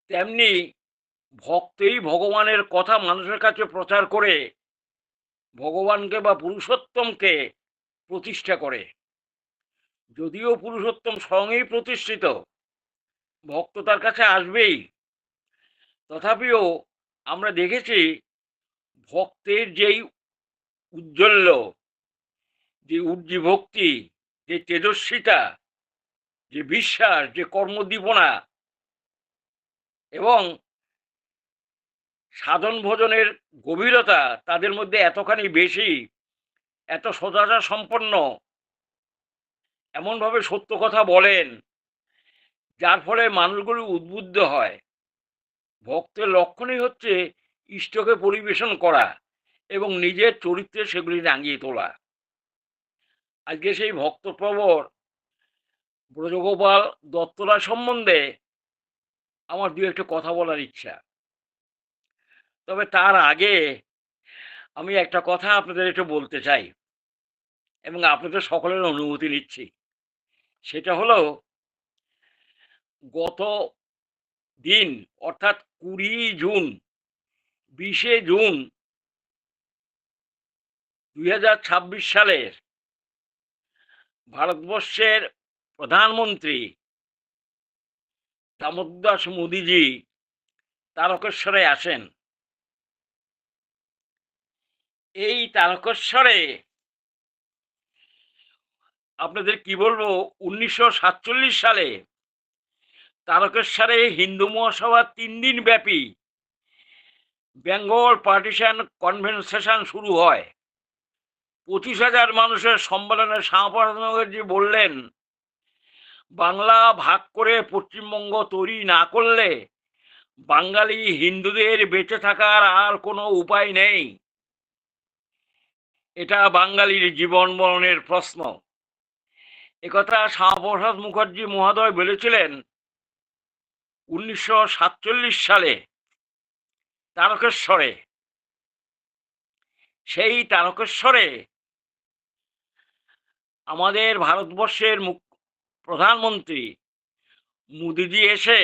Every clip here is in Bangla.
তেমনি ভক্তই ভগবানের কথা মানুষের কাছে প্রচার করে ভগবানকে বা পুরুষোত্তমকে প্রতিষ্ঠা করে। যদিও পুরুষোত্তম স্বয়ংই প্রতিষ্ঠিত, ভক্ত তার কাছে আসবেই। তথাপিও আমরা দেখেছি ভক্তের যেই উজ্জ্বল্য, যে উজ্জীভক্তি, যে তেজস্বিতা, যে বিশ্বাস, যে কর্মদীপনা এবং সাধন ভোজনের গভীরতা তাদের মধ্যে এতখানি বেশি, এত সততা সম্পন্ন, এমনভাবে সত্য কথা বলেন, যার ফলে মানুষগুলো উদ্বুদ্ধ হয়। ভক্তের লক্ষণই হচ্ছে ইষ্টকে পরিবেশন করা এবং নিজের চরিত্রে সেগুলি রাঙিয়ে তোলা। আজকে সেই ভক্তপ্রবর ব্রজগোপাল দত্তরায় সম্বন্ধে আমার দু একটা কথা বলার ইচ্ছা। তবে তার আগে আমি একটা কথা আপনাদের একটু বলতে চাই এবং আপনাদের সকলের অনুমতি নিচ্ছি। সেটা হলো, গত দিন অর্থাৎ 20 জুন, 20 জুন 2026 সালের ভারতবর্ষের প্রধানমন্ত্রী দামোদর মোদীজি তারকেশ্বরে আসেন। এই তারকেশ্বরে আপনাদের কি বলবো, 1947 সালে তারকেশ্বরে হিন্দু মহাসভার 3 দিন ব্যাপী বেঙ্গল পার্টিশন কনভেনশন শুরু হয়। 25,000 মানুষের সম্মেলনে শ্যামাপ্রসাদ মুখার্জি বললেন, বাংলা ভাগ করে পশ্চিমবঙ্গ তৈরি না করলে বাঙালি হিন্দুদের বেঁচে থাকার আর কোনো উপায় নেই। এটা বাঙালির জীবন মরণের প্রশ্ন। একথা শ্যামাপ্রসাদ মুখার্জি মহোদয় বলেছিলেন 1947 সালে তারকেশ্বরে। সেই তারকেশ্বরে আমাদের ভারতবর্ষের প্রধানমন্ত্রী মোদিজি এসে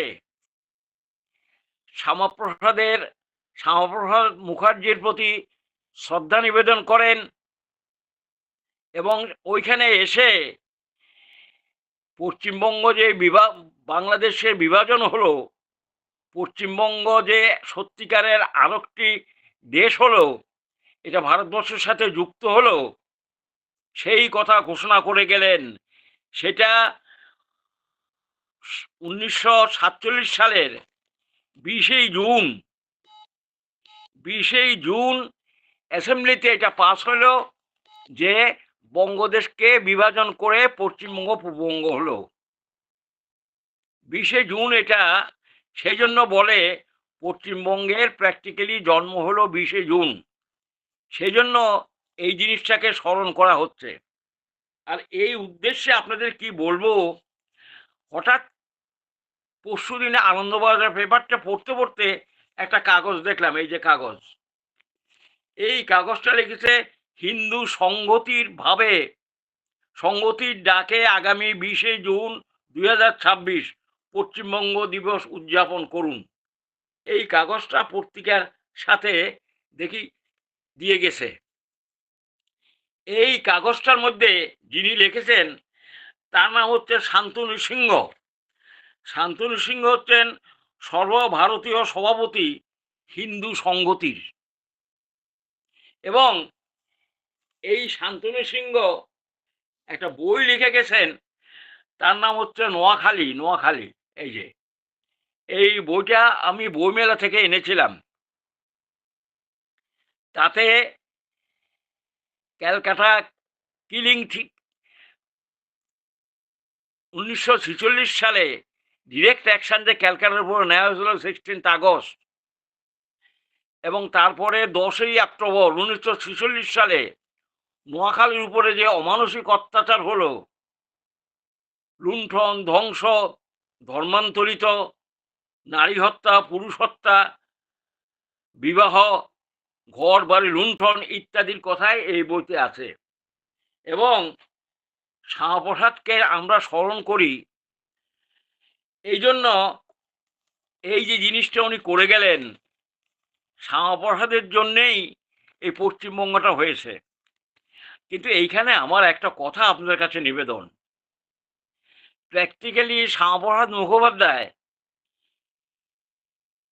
শ্যামাপ্রসাদ মুখার্জির প্রতি শ্রদ্ধা নিবেদন করেন এবং ওইখানে এসে পশ্চিমবঙ্গ যে বাংলাদেশের বিভাজন হলো, পশ্চিমবঙ্গ যে সত্যিকারের আরেকটি দেশ হলো, এটা ভারতবর্ষের সাথে যুক্ত হলো, সেই কথা ঘোষণা করে গেলেন। সেটা 1947 সালের 20 জুন, 20 জুন অ্যাসেম্বলিতে এটা পাস হলো যে বঙ্গদেশকে বিভাজন করে পশ্চিমবঙ্গ পূর্ববঙ্গ হলো। 20 জুন এটা সেই জন্য বলে পশ্চিমবঙ্গের প্র্যাকটিক্যালি জন্ম হলো 20 জুন। সেই জন্য এই জিনিসটাকে স্মরণ করা হচ্ছে। আর এই উদ্দেশ্যে আপনাদের কি বলবো, হঠাৎ পরশু দিনে আনন্দবাজার পেপারটা পড়তে পড়তে একটা কাগজ দেখলাম, এই যে কাগজ, এই কাগজটা লিখেছে হিন্দু সংগতির ডাকে আগামী 20 জুন 2026 পশ্চিমবঙ্গ দিবস উদযাপন করুন। এই কাগজটা পত্রিকার সাথে দেখি দিয়ে গেছে। এই কাগজটার মধ্যে যিনি লিখেছেন তার নাম হচ্ছে শান্তনু সিংহ। শান্তনু সিংহ হচ্ছেন সর্বভারতীয় সভাপতি হিন্দু সংগতির। এবং এই শান্তনু সিংহ একটা বই লিখে গেছেন, তার নাম হচ্ছে নোয়াখালী। এই যে এই বইটা আমি বইমেলা থেকে এনেছিলাম। তাতে ক্যালকাটা কিলিং ঠিক 1946 সালে ডিরেক্ট অ্যাকশন যে ক্যালকাটার উপর নেওয়া হয়েছিল 16 আগস্ট, এবং তারপরে 10 অক্টোবর 1946 সালে নোয়াখালীর উপরে যে অমানসিক অত্যাচার হলো, লুণ্ঠন, ধ্বংস, ধর্মান্তরিত, নারী হত্যা, পুরুষ হত্যা, বিবাহ, ঘর বাড়ি লুণ্ঠন ইত্যাদির কথাই এই বইতে আছে। এবং শ্যামাপ্রসাদকে আমরা স্মরণ করি এই জন্য এই যে জিনিসটা উনি করে গেলেন, শ্যামাপ্রসাদের জন্যেই এই পশ্চিমবঙ্গটা হয়েছে। কিন্তু এইখানে আমার একটা কথা আপনাদের কাছে নিবেদন, প্র্যাকটিক্যালি শ্যামাপ্রসাদ মুখোপাধ্যায়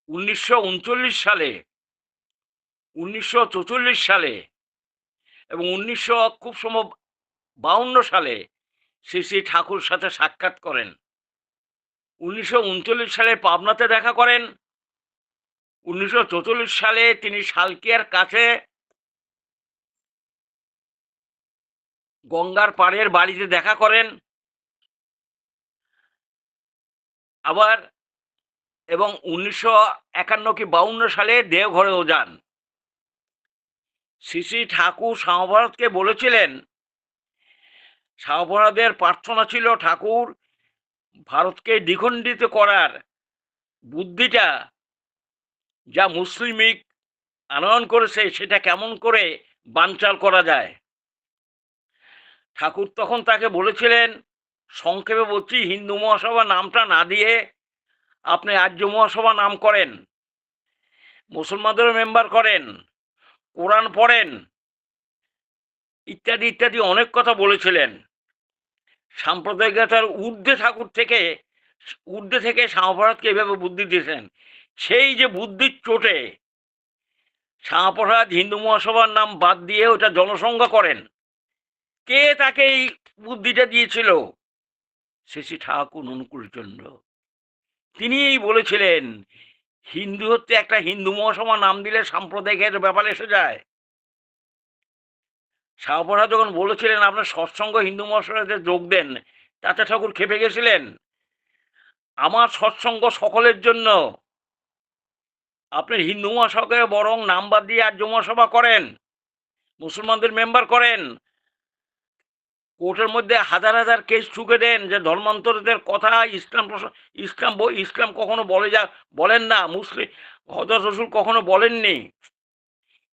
1939 সালে, 1944 সালে এবং খুব সম্ভব 52 সালে শ্রী শ্রী ঠাকুর সাথে সাক্ষাৎ করেন। 1939 সালে পাবনাতে দেখা করেন। 1944 সালে তিনি সালকিয়ার কাছে গঙ্গার পাড়ের বাড়িতে দেখা করেন। আবার এবং 1951 কি 52 সালে দেওঘরেও যান। শ্রী শ্রী ঠাকুর শ্যামাপ্রসাদকে বলেছিলেন, শ্যামাপ্রসাদের প্রার্থনা ছিল ঠাকুর ভারতকে দ্বিখণ্ডিত করার বুদ্ধিটা যা মুসলিম লীগ আনয়ন করেছে সেটা কেমন করে বানচাল করা যায়। ঠাকুর তখন তাকে বলেছিলেন, সংক্ষেপে বলছি, হিন্দু মহাসভা নামটা না দিয়ে আপনি আর্য মহাসভা নাম করেন, মুসলমানদেরও মেম্বার করেন, কোরআন পড়েন, ইত্যাদি ইত্যাদি অনেক কথা বলেছিলেন। সাম্প্রদায়িকতার ঊর্ধ্বে থেকে শ্যামাপ্রসাদকে এভাবে বুদ্ধি দিয়েছেন। সেই যে বুদ্ধির চোটে শ্যামাপ্রসাদ হিন্দু মহাসভার নাম বাদ দিয়ে ওটা জনসংঘ করেন। কে তাকে এই বুদ্ধিটা দিয়েছিল? শ্রী শ্রী ঠাকুর অনুকূলচন্দ্র। তিনিই বলেছিলেন হিন্দু হচ্ছে একটা হিন্দু মহাসভা নাম দিলে সাম্প্রদায়িকের ব্যাপার এসে যায়। শ্যামাপ্রসাদ যখন বলেছিলেন আপনার সৎসঙ্গ হিন্দু মহাসভাতে যোগ দেন, তাতে ঠাকুর খেপে গেছিলেন। আমার সৎসঙ্গ সকলের জন্য, আপনি হিন্দু মহাসভাকে বরং নাম বাদ দিয়ে আর্য মহাসভা করেন, মুসলমানদের মেম্বার করেন, কোর্টের মধ্যে হাজার হাজার কেস ঠুকে দেন যে ধর্মান্তরদের কথা ইসলাম কখনো বলেন না, মুসলিম হযরত রসুল কখনো বলেননি।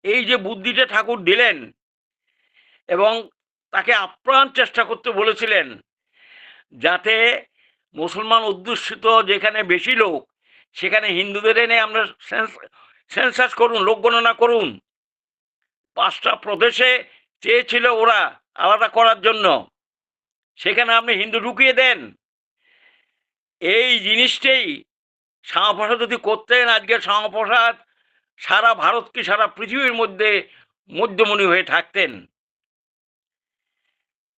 এই যে বুদ্ধিটা ঠাকুর দিলেন এবং তাকে আপ্রাণ চেষ্টা করতে বলেছিলেন যাতে মুসলমান অধ্যুষিত যেখানে বেশি লোক সেখানে হিন্দুদের এনে আমরা সেন্সাস করুন, লোক গণনা করুন। 5টা প্রদেশে চেয়েছিল ওরা আলাদা করার জন্য, সেখানে আপনি হিন্দু ঢুকিয়ে দেন। এই জিনিসটাই শ্যামাপ্রসাদ যদি করতেন, আজকে শ্যামাপ্রসাদ সারা ভারতকে, সারা পৃথিবীর মধ্যে মধ্যমণি হয়ে থাকতেন।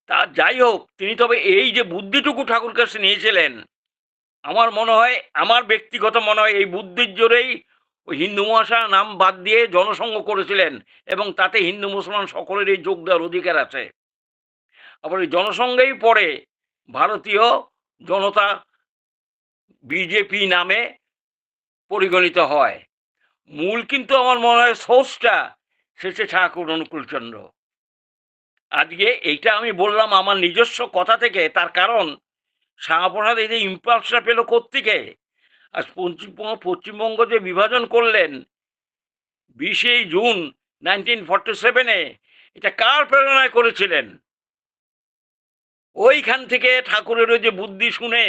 তা যাই হোক, তিনি তবে এই যে বুদ্ধিটুকু ঠাকুর কাছে নিয়েছিলেন, আমার মনে হয়, আমার ব্যক্তিগত মনে হয় এই বুদ্ধির জোরেই ওই হিন্দু মহাসভা নাম বাদ দিয়ে জনসংঘ করেছিলেন এবং তাতে হিন্দু মুসলমান সকলেরই যোগ দেওয়ার অধিকার আছে। আবার এই জনসংঘেই পরে ভারতীয় জনতা বিজেপি নামে পরিগণিত হয়। মূল কিন্তু আমার মনে হয় সোর্সটা শেষে ঠাকুর অনুকূলচন্দ্র। আজকে এইটা আমি বললাম আমার নিজস্ব কথা থেকে, তার কারণ শ্যামাপ্রসাদ এই যে ইম্পালসটা পেল কোত্থেকে? আজ পশ্চিমবঙ্গ যে বিভাজন করলেন 20 জুন 1947-এ, এটা কার প্রেরণায় করেছিলেন? ওইখান থেকে ঠাকুরের ওই যে বুদ্ধি শুনে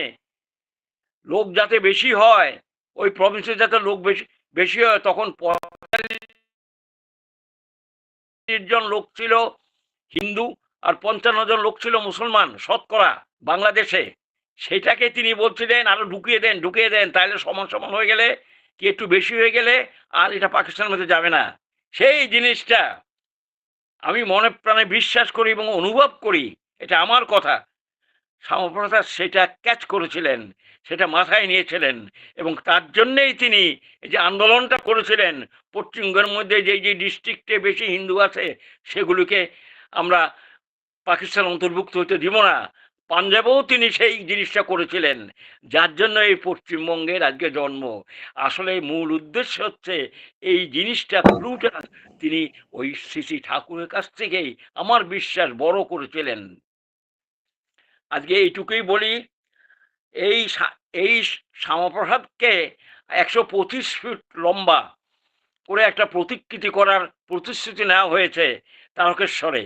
লোক যাতে বেশি হয়, ওই প্রভিন্সে যাতে লোক বেশি হয়, তখন 45 জন লোক ছিল হিন্দু আর 55 জন লোক ছিল মুসলমান শতকরা বাংলাদেশে। সেটাকে তিনি বলছিলেন আরো ঢুকিয়ে দেন, তাহলে সমান সমান হয়ে গেলে কি একটু বেশি হয়ে গেলে আর এটা পাকিস্তানের মধ্যে যাবে না। সেই জিনিসটা আমি মনে প্রাণে বিশ্বাস করি এবং অনুভব করি, এটা আমার কথা। শ্যামাপ্রসাদ সেটা ক্যাচ করেছিলেন, সেটা মাথায় নিয়েছিলেন এবং তার জন্যেই তিনি এই যে আন্দোলনটা করেছিলেন, পশ্চিমবঙ্গের মধ্যে যে ডিস্ট্রিক্টে বেশি হিন্দু আছে সেগুলিকে আমরা পাকিস্তান অন্তর্ভুক্ত হতে দিব না। পাঞ্জাবেও তিনি সেই জিনিসটা করেছিলেন, যার জন্য এই পশ্চিমবঙ্গের আজকে জন্ম। আসলে মূল উদ্দেশ্য হচ্ছে এই জিনিসটা, ক্লুটা তিনি ওই শ্রী শ্রী ঠাকুরের কাছ থেকেই আমার বিশ্বাস বড় করেছিলেন। আজকে এইটুকুই বলি, এই শ্যামাপ্রসাদকে 125 ফিট লম্বা করে একটা প্রতিকৃতি করার প্রতিশ্রুতি নেওয়া হয়েছে তারকেশ্বরে।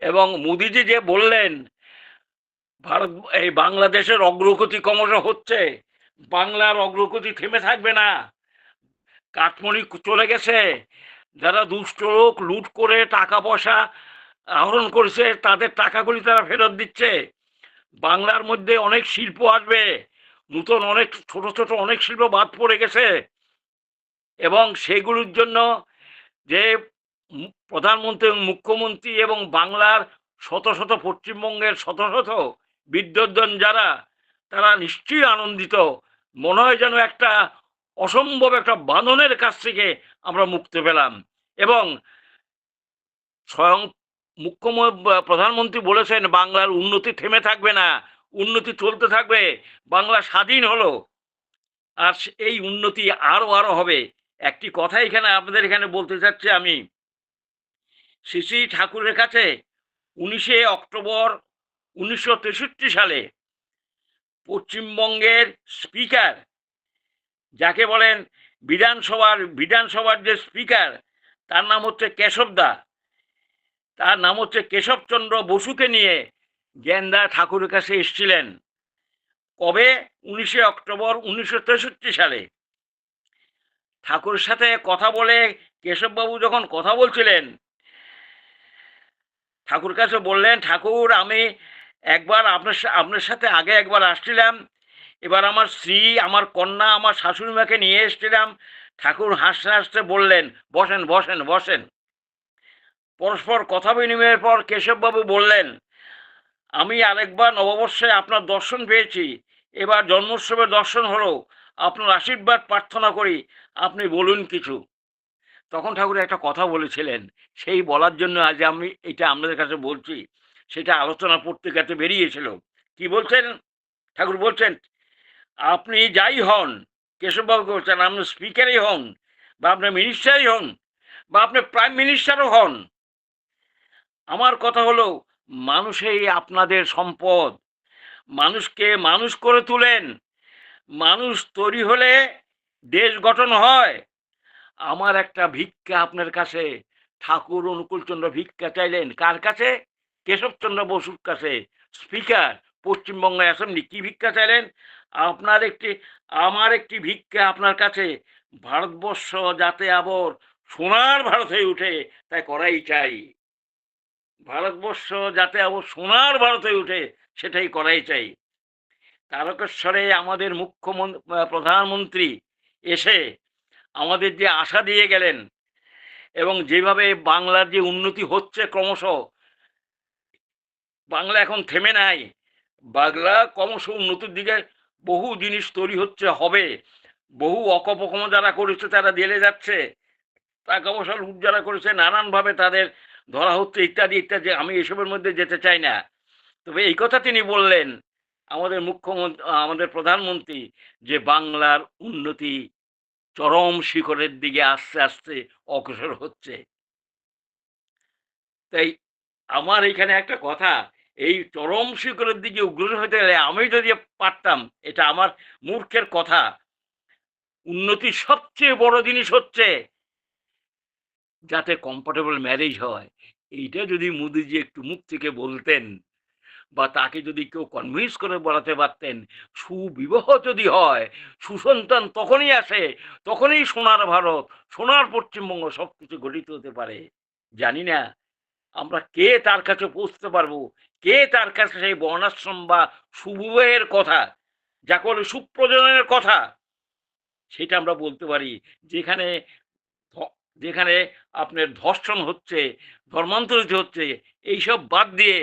এবং মোদিজি যে বললেন ভারত এই বাংলাদেশের অগ্রগতি ক্রমশ হচ্ছে, বাংলার অগ্রগতি থেমে থাকবে না। কাঠমণি চলে গেছে, যারা দুষ্ট লোক লুট করে টাকা পয়সা আহরণ করেছে তাদের টাকাগুলি তারা ফেরত দিচ্ছে। বাংলার মধ্যে অনেক শিল্প আসবে, নূতন অনেক ছোট ছোট অনেক শিল্প বাদ পড়ে গেছে, এবং সেগুলোর জন্য যে প্রধানমন্ত্রী এবং মুখ্যমন্ত্রী এবং বাংলার শত শত পশ্চিমবঙ্গের শত শত বিদ্বদ্জন যারা, তারা নিশ্চয়ই আনন্দিত। মনে হয় যেন একটা অসম্ভব একটা বাঁধনের কাছ থেকে আমরা মুক্তি পেলাম। এবং স্বয়ং প্রধানমন্ত্রী বলেছেন বাংলার উন্নতি থেমে থাকবে না, উন্নতি চলতে থাকবে। বাংলা স্বাধীন হলো, আর এই উন্নতি আরো আরো হবে। একটি কথা এখানে আপনাদের এখানে বলতে চাচ্ছি আমি, শ্রী শ্রী ঠাকুরের কাছে 19 অক্টোবর 1963 সালে পশ্চিমবঙ্গের স্পিকার, যাকে বলেন বিধানসভার যে স্পিকার, তার নাম হচ্ছে কেশবদা, তার নাম হচ্ছে কেশবচন্দ্র বসুকে নিয়ে জ্ঞানদা ঠাকুরের কাছে এসেছিলেন। কবে? 19 অক্টোবর 1963 সালে। ঠাকুরের সাথে কথা বলে কেশববাবু যখন কথা বলছিলেন, ঠাকুর কাছে বললেন, ঠাকুর আমি একবার আপনার সাথে আগে একবার আসছিলাম, এবার আমার স্ত্রী, আমার কন্যা, আমার শাশুড়ি মাকে নিয়ে এসেছিলাম। ঠাকুর হাসতে হাসতে বললেন, বসেন বসেন বসেন। পরস্পর কথা বিনিময়ের পর কেশববাবু বললেন, আমি আরেকবার নববর্ষে আপনার দর্শন পেয়েছি, এবার জন্মোৎসবের দর্শন হলো, আপনার আশীর্বাদ প্রার্থনা করি, আপনি বলুন কিছু। তখন ঠাকুর একটা কথা বলেছিলেন, সেই বলার জন্য আজ আমি এটা আপনাদের কাছে বলছি। সেটা আলোচনা পত্রিকাতে বেরিয়েছিল। কি বলছেন? ঠাকুর বলছেন, আপনি যাই হন, কেশববাবুকে বলছেন, আপনি স্পিকারই হন, বা আপনি মিনিস্টারই হন, বা আপনি প্রাইম মিনিস্টারও হন, আমার কথা হলো মানুষই আপনাদের সম্পদ। মানুষকে মানুষ করে তুলেন। মানুষ তৈরি হলে দেশ গঠন হয়। আমার একটা ভিক্ষা আপনার কাছে। ঠাকুর অনুকূলচন্দ্র ভিক্ষা চাইলেন কার কাছে? কেশবচন্দ্র বসুর কাছে, স্পিকার পশ্চিমবঙ্গ অ্যাসেম্বলি। কি ভিক্ষা চাইলেন? আপনার একটি আমার একটি ভিক্ষা আপনার কাছে, ভারতবর্ষ যাতে আবার সোনার ভারত হয়ে উঠে তাই করাই চাই। ভারতবর্ষ যাতে আবার সোনার ভারত হয়ে উঠে সেটাই করাই চাই। তারকেশ্বরে আমাদের প্রধানমন্ত্রী এসে আমাদের যে আশা দিয়ে গেলেন, এবং যেভাবে বাংলার যে উন্নতি হচ্ছে ক্রমশ, বাংলা এখন থেমে নাই, বাংলা ক্রমশ উন্নতির দিকে বহু জিনিস তৈরি হচ্ছে, হবে। বহু অকপকম যারা করেছে তারা জেলে যাচ্ছে, টাকা পয়সা লুট যারা করেছে নানানভাবে তাদের ধরা হচ্ছে, ইত্যাদি ইত্যাদি। আমি এসবের মধ্যে যেতে চাই না। তবে এই কথা তিনি বললেন, আমাদের মুখ্যমন্ত্রী, আমাদের প্রধানমন্ত্রী, যে বাংলার উন্নতি চরম শিখরের দিকে আস্তে আস্তে অগ্রসর হচ্ছে। তাই আমার এইখানে একটা কথা, এই চরম শিখরের দিকে অগ্রসর হতে গেলে আমি যদি পারতাম, এটা আমার মূর্খের কথা, উন্নতির সবচেয়ে বড় জিনিস হচ্ছে যাতে কম্ফর্টেবল ম্যারেজ হয়। এইটা যদি মোদিজি একটু মুখ থেকে বলতেন, বা তাকে যদি কেউ কনভিন্স করে বলাতে পারতেন, সুবিবাহ যদি হয়, সুসন্তান তখনই আসে, তখনই সোনার ভারত, সোনার পশ্চিমবঙ্গ সবকিছু গঠিত হতে পারে। জানি না আমরা কে তার কাছে পৌঁছতে পারবো, কে তার কাছে সেই বর্ণাশ্রম বা সুবিবাহের কথা, যাকে বলে সুপ্রজনের কথা, সেটা আমরা বলতে পারি। যেখানে যেখানে আপনার ধর্ষণ হচ্ছে, ধর্মান্তরিত হচ্ছে, এইসব বাদ দিয়ে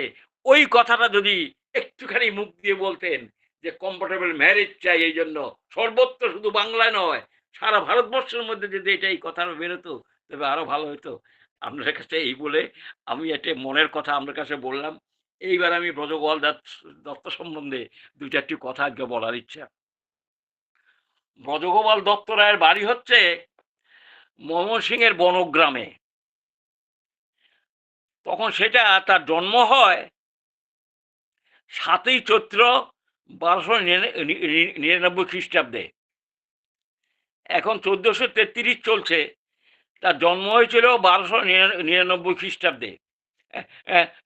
ওই কথাটা যদি একটুখানি মুখ দিয়ে বলতেন যে কমফোর্টেবল ম্যারেজ চাই, এই জন্য সর্বত্র, শুধু বাংলায় নয়, সারা ভারতবর্ষের মধ্যে যদি এটা এই কথাটা বেরোতো, তবে আরো ভালো হতো। আপনার কাছে এই বলে আমি একটা মনের কথা আপনার কাছে বললাম। এইবার আমি ব্রজগোপাল দত্ত সম্বন্ধে দু চারটি কথা আজকে বলার ইচ্ছা। ব্রজগোপাল দত্ত রায়ের বাড়ি হচ্ছে ময়মনসিংহের বনগ্রামে। তখন সেটা তার জন্ম হয় 7ই চৈত্র 1299 খ্রিস্টাব্দে। এখন 1433 চলছে। তার জন্ম হয়েছিল 1299 খ্রিস্টাব্দে,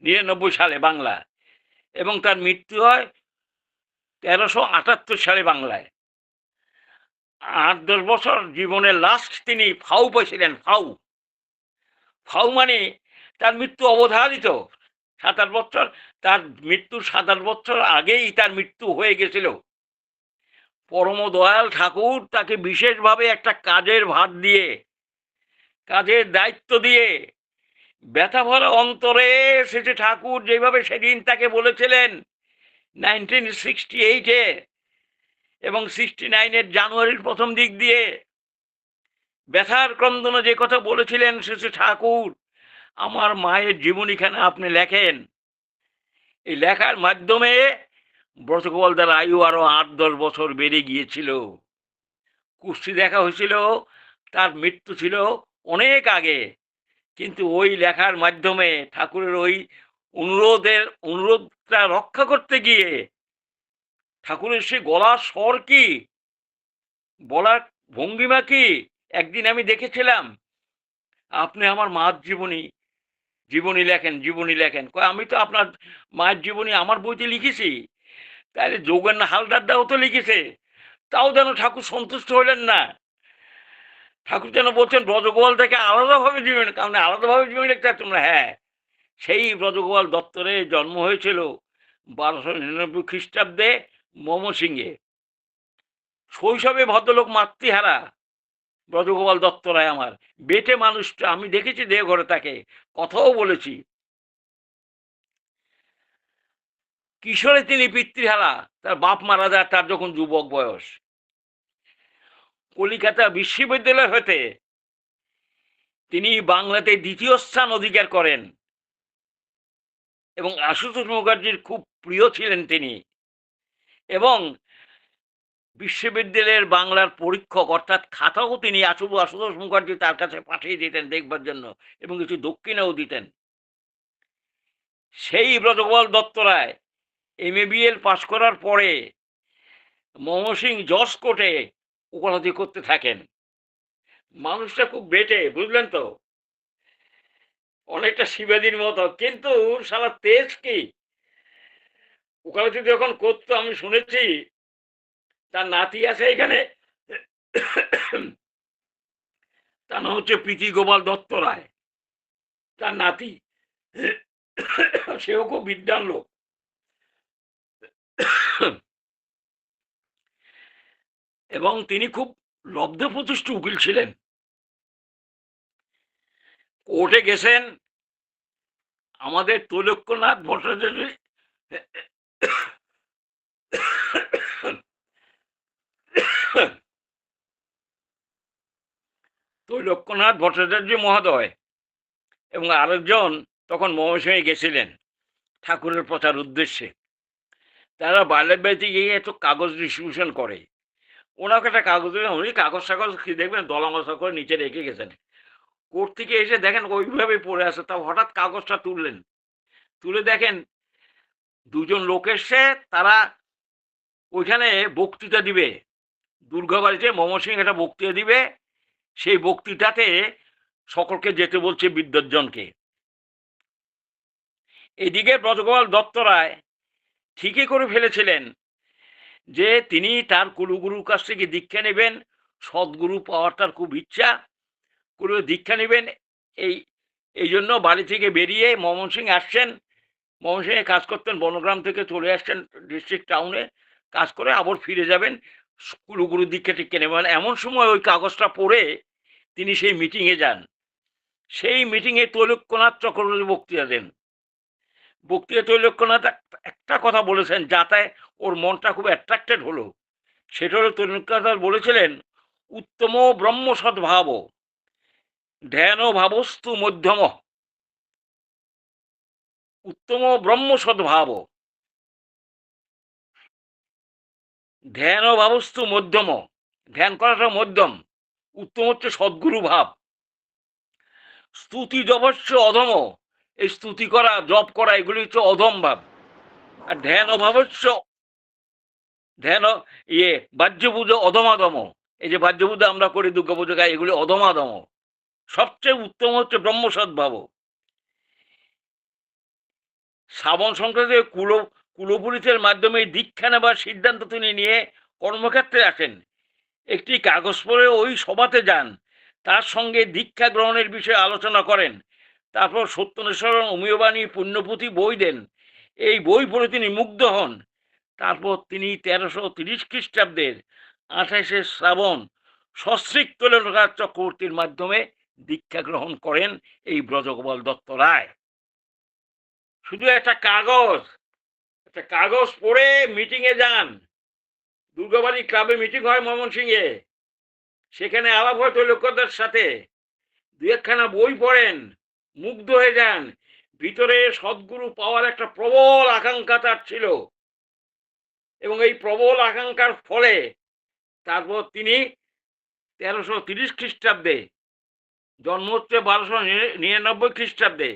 99 সালে বাংলা, এবং তার মৃত্যু হয় 1378 সালে বাংলায়। 8-10 বছর জীবনের লাস্ট তিনি ফাউ পেয়েছিলেন, ফাউ। ফাউ মানে তার মৃত্যু অবধারিত। 7-8 বছর, তার মৃত্যুর 7-8 বছর আগেই তার মৃত্যু হয়ে গেছিল। পরম দয়াল ঠাকুর তাকে বিশেষভাবে একটা কাজের ভার দিয়ে, কাজের দায়িত্ব দিয়ে, ব্যথা ভরা অন্তরে সেটি ঠাকুর যেভাবে সেদিন তাকে বলেছিলেন 1968-এ এবং 69-এর জানুয়ারির প্রথম দিক দিয়ে ব্যথার ক্রন্দনে যে কথা বলেছিলেন শেষে ঠাকুর, আমার মায়ের জীবনীখানা আপনি লেখেন। এই লেখার মাধ্যমে ব্রতগোপালদার আয়ু আরো 8-10 বছর বেড়ে গিয়েছিল। কুষ্টি দেখা হয়েছিল, তার মৃত্যু ছিল অনেক আগে, কিন্তু ওই লেখার মাধ্যমে ঠাকুরের ওই অনুরোধটা রক্ষা করতে গিয়ে ঠাকুরের সে গলার স্বর কি, বলার ভঙ্গিমা কি, একদিন আমি দেখেছিলাম, আপনি আমার মার জীবনী জীবনী লেখেন, জীবনী লেখেন। কয় আমি তো আপনার মায়ের জীবনী আমার বইতে লিখেছি। তাহলে যোগেন হালদারদাও তো লিখেছে, তাও যেন ঠাকুর সন্তুষ্ট হলেন না। ঠাকুর যেন বলছেন ব্রজগোপাল থেকে আলাদাভাবে জীবনী, কারণ আলাদাভাবে জীবনী লিখতে তোমরা, হ্যাঁ, সেই ব্রজগোপাল দত্তরে জন্ম হয়েছিল 1299 খ্রিস্টাব্দে ময়মনসিংহে। শৈশবে ভদ্রলোক মাতৃহারা ব্রজগোপাল দত্ত রায় আমার। বেটে মানুষটা, আমি দেখেছি দেওঘরে তাকে, কথাও বলেছি। কিশোরে তিনি পিতৃহারা, তার বাপ মারা যায় তার যখন যুবক বয়স। কলিকাতা বিশ্ববিদ্যালয় হতে তিনি বাংলাতে 2য় স্থান অধিকার করেন এবং আশুতোষ মুখার্জির খুব প্রিয় ছিলেন তিনি। এবং বিশ্ববিদ্যালয়ের বাংলার পরীক্ষক অর্থাৎ খাতাও তিনি আশুতোষ মুখার্জি তার কাছে পাঠিয়ে দিতেন দেখবার জন্য, এবং কিছু দক্ষিণাও দিতেন। সেই ব্রজগোপাল দত্ত রায় MABL পাশ করার পরে ময়মনসিংহ জজ কোর্টে ওকালতি করতে থাকেন। মানুষটা খুব বেটে, বুঝলেন তো, অনেকটা শিবাজির মতো, কিন্তু সারা তেজ কি। ওকালতি যখন করতো আমি শুনেছি তার নাতি আছে এখানে, তার নাম হচ্ছে প্রীতি গোপাল দত্ত রায়, তার নাতি। সেও খুব বিদ্বান লোক। এবং তিনি খুব লব্ধপ্রতিষ্ঠ উকিল ছিলেন। কোর্টে গেছেন আমাদের তৈলক্যনাথ ভট্টাচার্য, তৈলক্যনাথ ভট্টাচার্য মহোদয় এবং আরেকজন তখন ময়মনসিংহে গেছিলেন ঠাকুরের প্রচার উদ্দেশ্যে। তারা বাইরের বাড়িতে গিয়ে একটু কাগজ ডিস্ট্রিবিউশন করে। ওনাকে একটা কাগজ, উনি কাগজ টাগজ কি দেখবেন দলামশা করে নিচে রেখে গেছেন। কোর্ট থেকে এসে দেখেন ওইভাবে পড়ে আছে, তা হঠাৎ কাগজটা তুললেন, তুলে দেখেন 2জন লোক এসছে, তারা ওইখানে বক্তৃতা দিবে, দুর্গাবাড়িতে ময়মনসিংহে একটা বক্তৃতা দিবে। সেই বক্তৃতাতে সকলকে যেতে বলছে বিদ্বজ্জনকে। এদিকে ব্রজগোপাল দত্ত রায় ঠিকই করে ফেলেছিলেন যে তিনি তার কুলগুরুর কাছ থেকে দীক্ষা নেবেন, সদ্গুরু পাওয়ার তার খুব ইচ্ছা, কুলু দীক্ষা নেবেন। এই এই জন্য বাড়ি থেকে বেরিয়ে ময়মনসিংহে আসছেন। ময়মনসিংহে কাজ করতেন, বনগ্রাম থেকে চলে আসছেন ডিস্ট্রিক্ট টাউনে, কাজ করে আবার ফিরে যাবেন, কুলগুরু দীক্ষা টিক্ষা নেবেন। এমন সময় ওই কাগজটা পড়ে তিনি সেই মিটিংয়ে যান। সেই মিটিংয়ে তৈলক্যনাথ চক্রবর্তী বক্তৃতা দেন। বক্তৃতা তৈলক্যনাথ একটা কথা বলেছেন, যাতে ওর মনটা খুব অ্যাট্রাক্টেড হলো। সেটা হলো তৈলক্যনাথ বলেছিলেন, উত্তম ব্রহ্ম সদ্ভাব ধ্যান ভাবস্তু মধ্যম, উত্তম ব্রহ্ম সদ্ভাব ধ্যান ভাবস্তু মধ্যম, ধ্যান করাটা মধ্যম, উত্তম হচ্ছে সদ্গুরু ভাব, স্তুতি জবস্য অধম, এই স্তুতি করা জপ করা এগুলি হচ্ছে অধম ভাব, আর ধ্যান অভাবস্য ধ্যান বাহ্য পুজো অধমাধম, এই যে বাহ্য পুজো আমরা করি দুর্গা পুজো গাই, এগুলি অধমাধম। সবচেয়ে উত্তম হচ্ছে ব্রহ্মসদ্ভাব। শ্রাবণ সংক্রান্তি কুলপুরীতের মাধ্যমে দীক্ষা নেবার সিদ্ধান্ত তিনি নিয়ে কর্মক্ষেত্রে আসেন। একটি কাগজ পড়ে ওই সভাতে যান, তার সঙ্গে দীক্ষা গ্রহণের বিষয়ে আলোচনা করেন। তারপর সত্যনেশ্বর অমীয়বাণী পুণ্যপুঁথি বই দেন। এই বই পড়ে তিনি মুগ্ধ হন। তারপর তিনি 1330 খ্রিস্টাব্দের 28শে শ্রাবণ সস্ত্রীক তৈলপ্রকাশ চক্রবর্তীর মাধ্যমে দীক্ষা গ্রহণ করেন এই ব্রজগোপাল দত্ত রায়। শুধু একটা কাগজ পড়ে মিটিংয়ে যান। দুর্গাবাড়ি ক্লাবে মিটিং হয় ময়মনসিংহে, সেখানে আলাপ হয় তৈলক্যদের সাথে। দু একখানা বই পড়েন, মুগ্ধ হয়ে যান। ভিতরে সদ্গুরু পাওয়ার একটা প্রবল আকাঙ্ক্ষা তার ছিল, এবং এই প্রবল আকাঙ্ক্ষার ফলে তারপর তিনি 1330 খ্রিস্টাব্দে, জন্ম হচ্ছে 1299 খ্রিস্টাব্দে,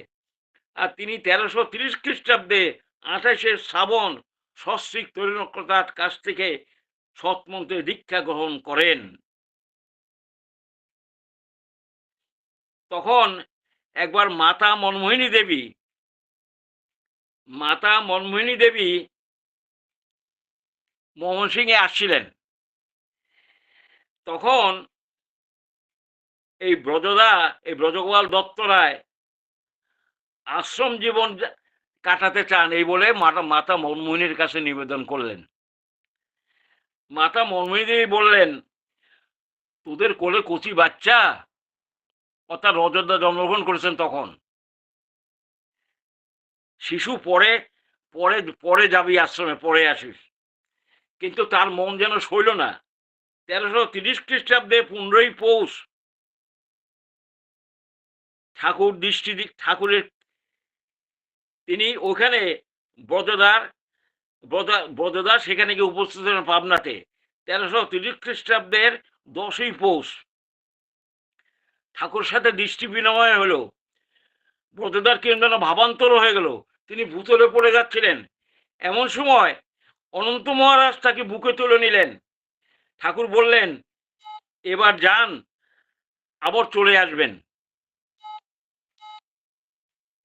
আর তিনি 1330 খ্রিস্টাব্দে 28শে শ্রাবণ সস্ত্রীক তৈলক্যতার কাছ থেকে সৎমন্ত্রে দীক্ষা গ্রহণ করেন। তখন একবার মাতা মনমোহিনী দেবী ময়মনসিংহে আসছিলেন। তখন এই ব্রজগোপাল দত্ত রায় আশ্রম জীবন কাটাতে চান এই বলে মাতা মনমোহিনীর কাছে নিবেদন করলেন। মাতা মনমোহিনী দেবী বললেন, তোদের কোলে কচি বাচ্চা, অর্থাৎ রজতদা জন্মগ্রহণ করেছেন তখন, শিশু পরে পরে পরে যাবি আশ্রমে, পরে আসিস। কিন্তু তার মন যেন সইল না। 1330 খ্রিস্টাব্দে 15ই পৌষ ঠাকুরের তিনি ওখানে ব্রজদার সেখানে গিয়ে উপস্থিত হলেন পাবনাতে। 1330 খ্রিস্টাব্দের 10ই পৌষ ঠাকুর সাথে দৃষ্টি বিনিময় হলো। ব্রজদার কেন্দ্র যেন ভাবান্তর হয়ে গেল, তিনি ভূতলে পড়ে যাচ্ছিলেন। এমন সময় অনন্ত মহারাজ তাকে বুকে তুলে নিলেন। ঠাকুর বললেন, এবার যান, আবার চলে আসবেন।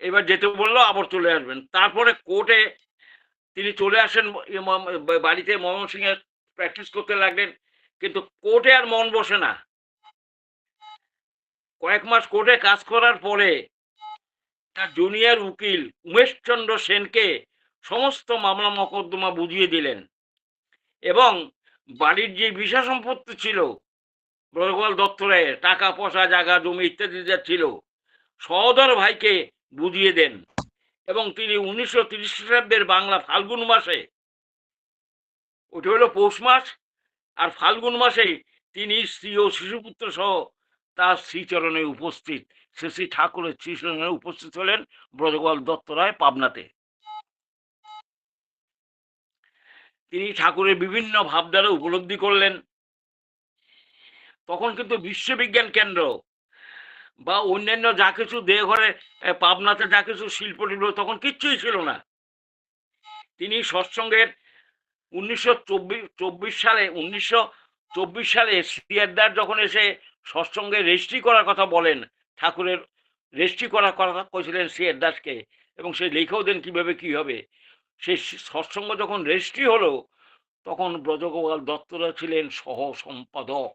এবার যেতে বললো, আবার চলে আসবেন। তারপরে কোর্টে তিনি চলে আসেন, বাড়িতে ময়মনসিংহে প্র্যাকটিস করতে লাগলেন। কিন্তু কোর্টে আর মন বসে না। কয়েক মাস কোর্টে কাজ করার পরে তার জুনিয়র উকিল উমেশচন্দ্র সেনকে সমস্ত মামলা মকদ্দমা বুঝিয়ে দিলেন, এবং বাড়ির যে বিষয় সম্পত্তি ছিল ব্রজগোপাল দত্ত রায়ের, টাকা পয়সা জায়গা জমি ইত্যাদি যা ছিল, সহোদর ভাইকে বুঝিয়ে দেন। এবং তিনি 1930 খ্রিস্টাব্দের বাংলা ফাল্গুন মাসে, ওটা হলো পৌষ মাস, আর ফাল্গুন মাসেই তিনি স্ত্রী ও শিশুপুত্র সহ তার শ্রীচরণে উপস্থিত, শ্রী ঠাকুরের শ্রীচরণে উপস্থিত হলেন ব্রজগোপাল দত্ত রায় পাবনাতে। তিনি ঠাকুরের বিভিন্ন ভাবধারা উপলব্ধি করলেন। তখন কিন্তু বিশ্ববিজ্ঞান কেন্দ্র বা অন্যান্য যা কিছু দেওঘরে পাবনাতে যা কিছু শিল্প তখন কিচ্ছুই ছিল না। তিনি সৎসঙ্গের 1924 সালে সিয়ারদার যখন এসে সৎসঙ্গে রেজিস্ট্রি করার কথা বলেন, ঠাকুরের রেজিস্ট্রি করার কথা করেছিলেন সিয়ার দাসকে, এবং সে লিখেও দেন কিভাবে কি হবে। সেই সৎসঙ্গ যখন রেজিস্ট্রি হলো, তখন ব্রজগোপাল দত্তরা ছিলেন সহ সম্পাদক,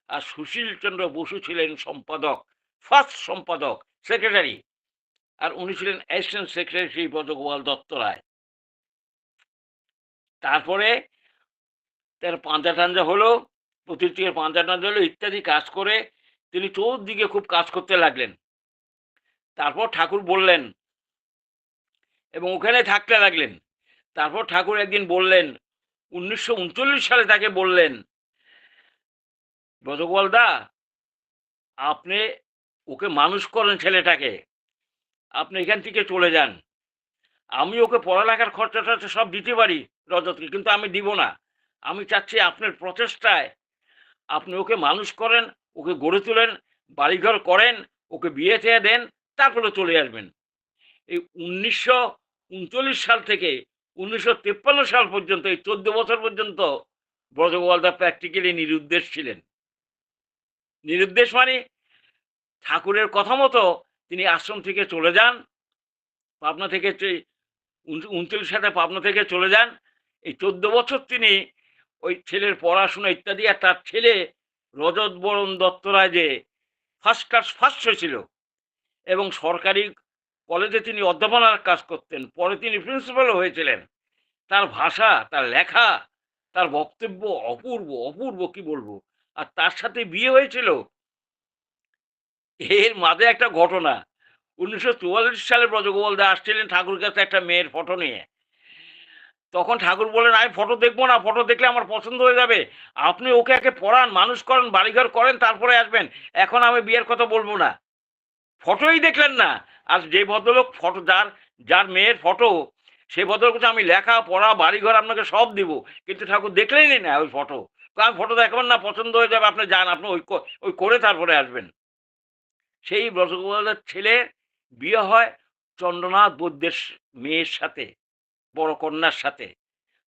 আর সুশীল চন্দ্র বসু ছিলেন সম্পাদক, ফার্স্ট সম্পাদক, সেক্রেটারি, আর উনি ছিলেন অ্যাসিস্ট্যান্ট সেক্রেটারি ব্রজগোপাল দত্ত রায়। তারপরে তার পাঞ্জা টাঞ্জা হলো, প্রতিটির পাঞ্জা টাঞ্জা হলো ইত্যাদি কাজ করে তিনি চতুর্দিকে খুব কাজ করতে লাগলেন। তারপর ঠাকুর বললেন, এবং ওখানে থাকতে লাগলেন। তারপর ঠাকুর একদিন বললেন, 1939 সালে তাকে বললেন, ব্রজগোপাল দা, আপনি ওকে মানুষ করেন ছেলেটাকে, আপনি এখান থেকে চলে যান। আমি ওকে পড়ালেখার খরচাটা সব দিতে পারি রজতকে, কিন্তু আমি দিব না। আমি চাচ্ছি আপনার প্রচেষ্টায় আপনি ওকে মানুষ করেন, ওকে গড়ে তোলেন, বাড়িঘর করেন, ওকে বিয়ে চেয়ে দেন, তারপরে চলে আসবেন। এই 1939 সাল থেকে 1953 সাল পর্যন্ত, এই 14 বছর পর্যন্ত ব্রজগোপাল দা প্র্যাকটিক্যালি নিরুদ্দেশ ছিলেন। নিরুদ্দেশ মানে ঠাকুরের কথা মতো তিনি আশ্রম থেকে চলে যান, পাবনা থেকে 39 সালে পাবনা থেকে চলে যান। এই 14 বছর তিনি ওই ছেলের পড়াশোনা ইত্যাদি। আর তার ছেলে রজত বরণ দত্তরায় যে ফার্স্ট ক্লাস ফার্স্ট হয়েছিল এবং সরকারি কলেজে তিনি অধ্যাপনার কাজ করতেন। পরে তিনি প্রিন্সিপালও হয়েছিলেন। তার ভাষা, তার লেখা, তার বক্তব্য অপূর্ব, অপূর্ব কি বলবো। আর তার সাথে বিয়ে হয়েছিল। এর মাঝে একটা ঘটনা। ১৯৪৪ সালে ব্রজগোপাল দাস আসছিলেন ঠাকুরের কাছে একটা মেয়ের ফটো নিয়ে। তখন ঠাকুর বললেন, "আমি ফটো দেখবো না, ফটো দেখলে আমার পছন্দ হয়ে যাবে। আপনি ওকে আগে পড়ান, মানুষ করেন, বাড়িঘর করেন, তারপরে আসবেন। এখন আমি বিয়ের কথা বলবো না।" ফটোই দেখলেন না। আর যে ভদ্রলোক ফটো যার যার মেয়ের ফটো, সে ভদ্রলোক বলছে, "আমি লেখা পড়া বাড়িঘর আপনাকে সব দিব।" কিন্তু ঠাকুর দেখলেনই না ওই ফটো। আমি ফটো দেখাবেন না, পছন্দ হয়ে যাবে, আপনি যান, আপনি ওই করে তারপরে আসবেন। সেই ব্রজগোপালের ছেলে বিয়ে হয় চন্দ্রনাথ বৈদ্যের মেয়ের সাথে, বড় কন্যার সাথে।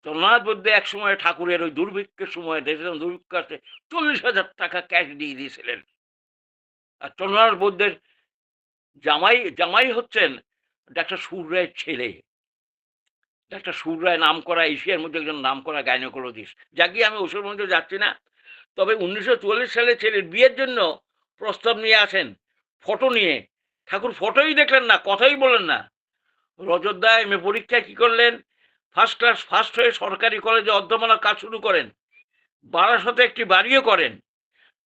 চন্দ্রনাথ বৈদ্য একসময় ঠাকুরের ওই দুর্ভিক্ষের সময় দেখেছিলাম, দুর্ভিক্ষ আসছে, ৪০,০০০ টাকা ক্যাশ দিয়ে দিয়েছিলেন। আর চন্দ্রনাথ বৈদ্যের জামাই হচ্ছেন ডাক্তার সুর রায়ের ছেলে। ডাক্তার সুর রায় নামকরা, এশিয়ার মধ্যে একজন নামকরা গাইনোকোলজিস্ট। যাকে আমি ওসবের মধ্যে যাচ্ছি না। তবে ১৯৪৪ সালে ছেলের বিয়ের জন্য প্রস্তাব নিয়ে আসেন ফটো নিয়ে। ঠাকুর ফটোই দেখলেন না, কথাই বললেন না। রজত দা এম এ পরীক্ষায় কি করলেন, ফার্স্ট ক্লাস ফার্স্ট হয়ে সরকারি কলেজে অধ্যাপনার কাজ শুরু করেন। বারাসতে একটি বাড়িও করেন।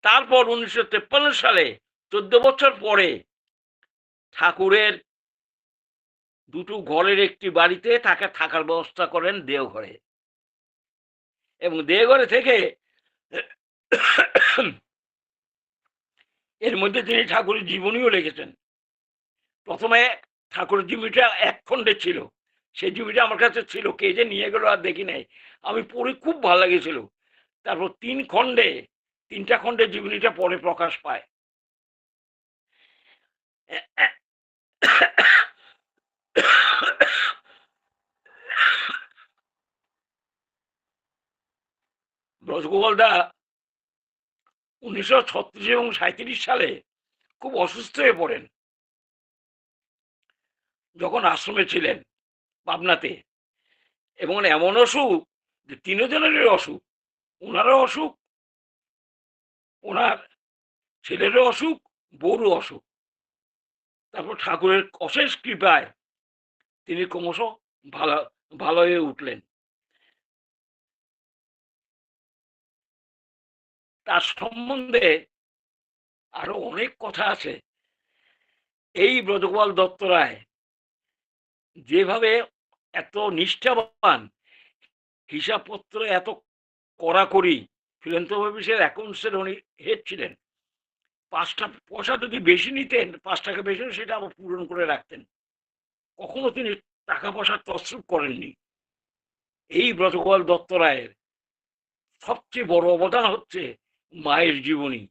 তারপর ১৯৫৩ সালে ১৪ বছর পরে ঠাকুরের দুটো ঘরের একটি বাড়িতে তাকে থাকার ব্যবস্থা করেন দেওঘরে। এবং দেওঘরে থেকে এর মধ্যে তিনি ঠাকুরের জীবনীও লিখেছেন। প্রথমে ঠাকুরের জীবনীটা এক খণ্ডে ছিল। সেই জীবনীটা আমার কাছে ছিল, কে যে নিয়ে গেল আর দেখি নাই। আমি পড়ে খুব ভালো লেগেছিল। তারপর ৩টা খণ্ডে জীবনীটা পরে প্রকাশ পায়। ব্রজগোপাল দা ১৯৩৬ এবং ৩৭ সালে খুব অসুস্থ হয়ে পড়েন যখন আশ্রমে ছিলেন পাবনাতে। এবং এমন অসুখ যে তিনজনেরই অসুখ, ওনারও অসুখ, ওনার ছেলেরও অসুখ, বউরও অসুখ। তারপর ঠাকুরের অশেষ কৃপায় তিনি ক্রমশ ভালো ভালো হয়ে উঠলেন। তার সম্বন্ধে আরো অনেক কথা আছে। এই ব্রজগোপাল দত্ত রায় যেভাবে এত নিষ্ঠাবান, হিসাবপত্র এত কড়াকড়ি, ফিলান্থ্রপি অফিসের অ্যাকাউন্টসের উনি হেড ছিলেন। ৫টা পয়সা যদি বেশি নিতেন, ৫ টাকা বেশি সেটা আবার পূরণ করে রাখতেন। কখনো তিনি টাকা পয়সার তছরূপ করেননি। এই ব্রজগোপাল দত্ত রায়ের সবচেয়ে বড় অবদান হচ্ছে মায়ের জীবনী,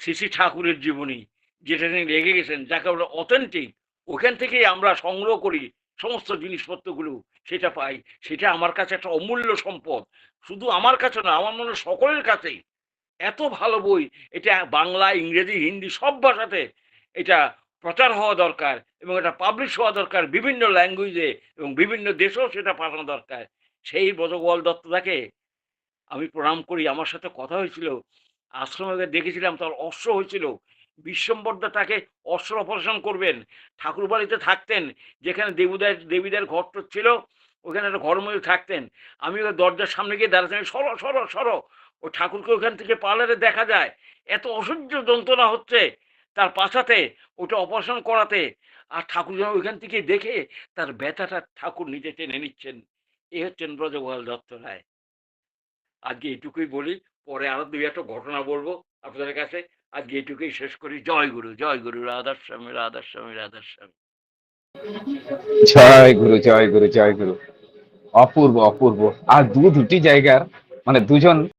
শ্রী শ্রী ঠাকুরের জীবনী, যেটা তিনি রেখে গেছেন, যাকে আমরা অথেন্টিক। ওখান থেকেই আমরা সংগ্রহ করি সমস্ত জিনিসপত্রগুলো, সেটা পাই। সেটা আমার কাছে একটা অমূল্য সম্পদ। শুধু আমার কাছে না, আমার মনে হয় সকলের কাছেই। এত ভালো বই, এটা বাংলা, ইংরেজি, হিন্দি সব ভাষাতে এটা প্রচার হওয়া দরকার এবং এটা পাবলিশ হওয়া দরকার বিভিন্ন ল্যাঙ্গুয়েজে, এবং বিভিন্ন দেশেও সেটা পাঠানো দরকার। সেই ব্রজগোপাল দত্তদাকে আমি প্রণাম করি। আমার সাথে কথা হয়েছিল, আশ্রমে দেখেছিলাম, তার অশ্ব হয়েছিল। বিশ্বম্বরদা তাকে অশ্বের অপারেশন করবেন। ঠাকুর বাড়িতে থাকতেন, যেখানে দেবীদের ঘর ছিল, ওখানে একটা ঘরের মধ্যে থাকতেন। আমি ওই দরজার সামনে গিয়ে দাঁড়াচ্ছি, সরো সরো সরো। ও ঠাকুরকে ওখান থেকে পার্লারে দেখা যায়, এত অসহ্য যন্ত্রণা হচ্ছে তার পাছাতে, ওটা অপারেশন করাতে। আর ঠাকুর যেন ওইখান থেকে দেখে তার ব্যথাটা ঠাকুর নিজে টেনে নিচ্ছেন। এ হচ্ছেন ব্রজগোপাল দত্ত রায়। আজকে এটুকুই বলি, পরে আরো ২-১টা ঘটনা বলবো আপনাদের কাছে। আজকে এটুকুই শেষ করি। জয় গুরু, জয় গুরু, রাধাস্বামী, রাধাস্বামী, রাধাস্বামী। জয় গুরু, জয় গুরু, জয় গুরু। অপূর্ব, অপূর্ব। আর দুটি জায়গার মানে দুজন